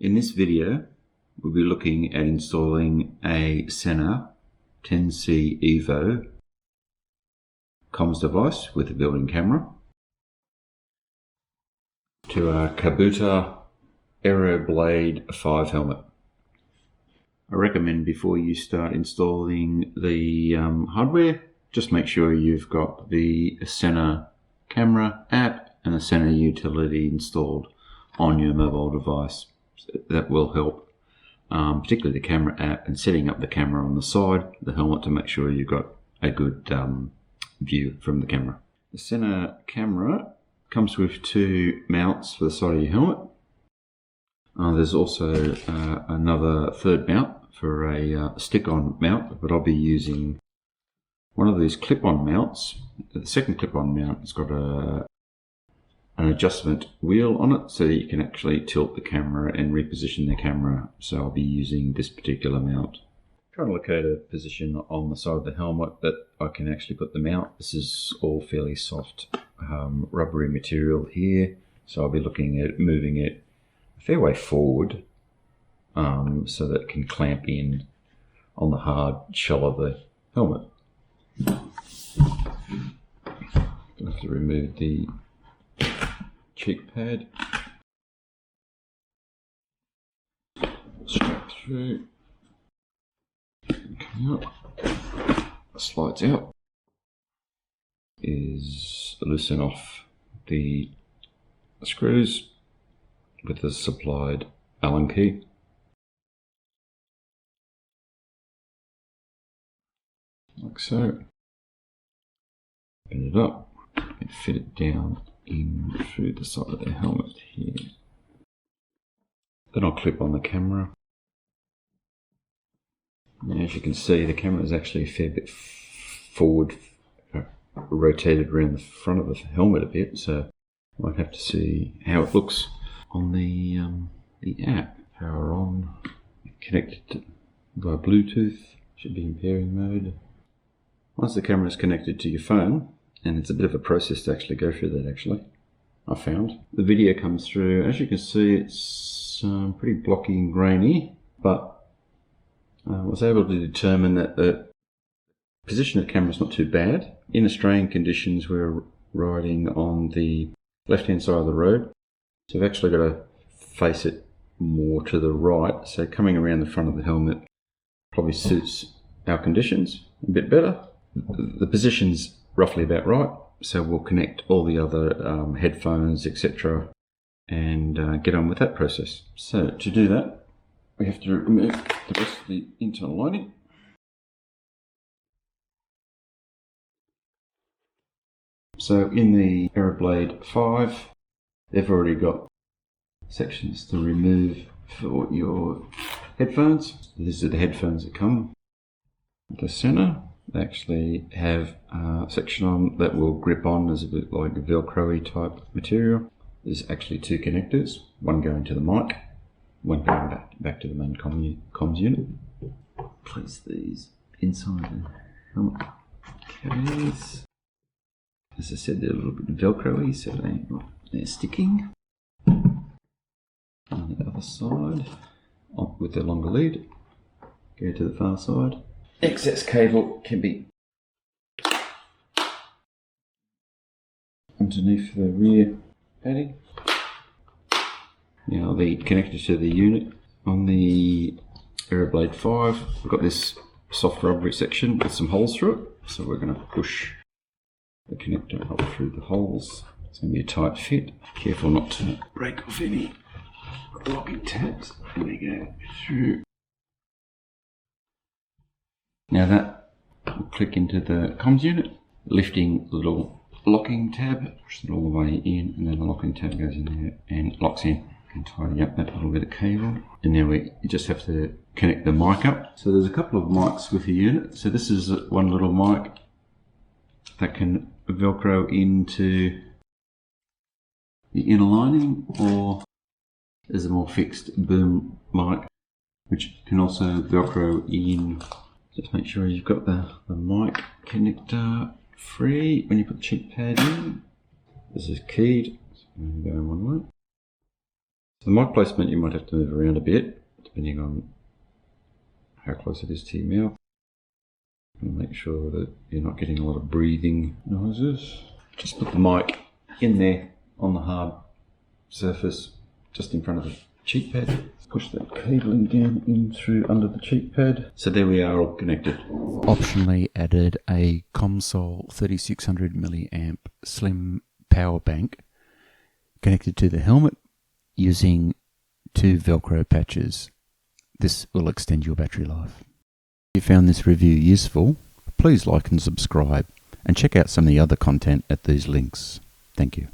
In this video, we'll be looking at installing a Sena 10C Evo comms device with a built-in camera to our Kabuto Aeroblade 5 helmet. I recommend before you start installing the hardware, just make sure you've got the Sena camera app and the Sena utility installed on your mobile device. That will help, particularly the camera app and setting up the camera on the side of the helmet to make sure you've got a good view from the camera. The Sena camera comes with two mounts for the side of your helmet. There's also another third mount for a stick-on mount, but I'll be using one of these clip-on mounts. The second clip-on mount has got an adjustment wheel on it so that you can actually tilt the camera and reposition the camera. So I'll be using this particular mount. Trying to locate a position on the side of the helmet that I can actually put the mount. This is all fairly soft rubbery material here, so I'll be looking at moving it a fair way forward so that it can clamp in on the hard shell of the helmet. I'll have to remove the cheek pad, strap through, come out, slides out, is loosen off the screws with the supplied Allen key. Like so. Open it up and fit it down in through the side of the helmet here. Then I'll clip on the camera. Now, as you can see, the camera is actually a fair bit forward, rotated around the front of the helmet a bit, so I might have to see how it looks on the app. Power on, connected via Bluetooth, should be in pairing mode. Once the camera is connected to your phone, and it's a bit of a process to actually go through that actually, I found. The video comes through, as you can see it's pretty blocky and grainy, but I was able to determine that the position of the camera is not too bad. In Australian conditions we're riding on the left hand side of the road, so we've actually got to face it more to the right, so coming around the front of the helmet probably suits our conditions a bit better. The position's roughly about right, so we'll connect all the other headphones, etc., and get on with that process. So to do that, we have to remove the rest of the internal lining. So in the Aeroblade 5, they've already got sections to remove for your headphones. These are the headphones that come with the Sena. They actually have a section on that will grip on as a bit like a Velcro-y type material. There's actually two connectors, one going to the mic, one going back to the main comms unit. Place these inside the helmet cavities. As I said, they're a little bit Velcro-y, so they're sticking. On the other side, with the longer lead, go to the far side. Excess cable can be underneath the rear padding. Now the connector to the unit on the Aeroblade 5, we've got this soft rubbery section with some holes through it, so we're going to push the connector up through the holes. It's going to be a tight fit. Careful not to break off any locking tabs. There we go, through. Now that will click into the comms unit, lifting the little locking tab, push it all the way in, and then the locking tab goes in there and locks in. And tidy up that little bit of cable. And now we just have to connect the mic up. So there's a couple of mics with the unit. So this is one little mic that can Velcro into the inner lining, or there's a more fixed boom mic which can also Velcro in. Just make sure you've got the mic connector free when you put the cheek pad in. This is keyed, so I'm going to go one way. The mic placement you might have to move around a bit, depending on how close it is to your mouth. And make sure that you're not getting a lot of breathing noises. Just put the mic in there on the hard surface, just in front of the cheek pad. Push that cabling down in through under the cheek pad. So there we are, all connected. Optionally added a ComSol 3600 milliamp slim power bank connected to the helmet using 2 Velcro patches. This will extend your battery life. If you found this review useful, please like and subscribe, and check out some of the other content at these links. Thank you.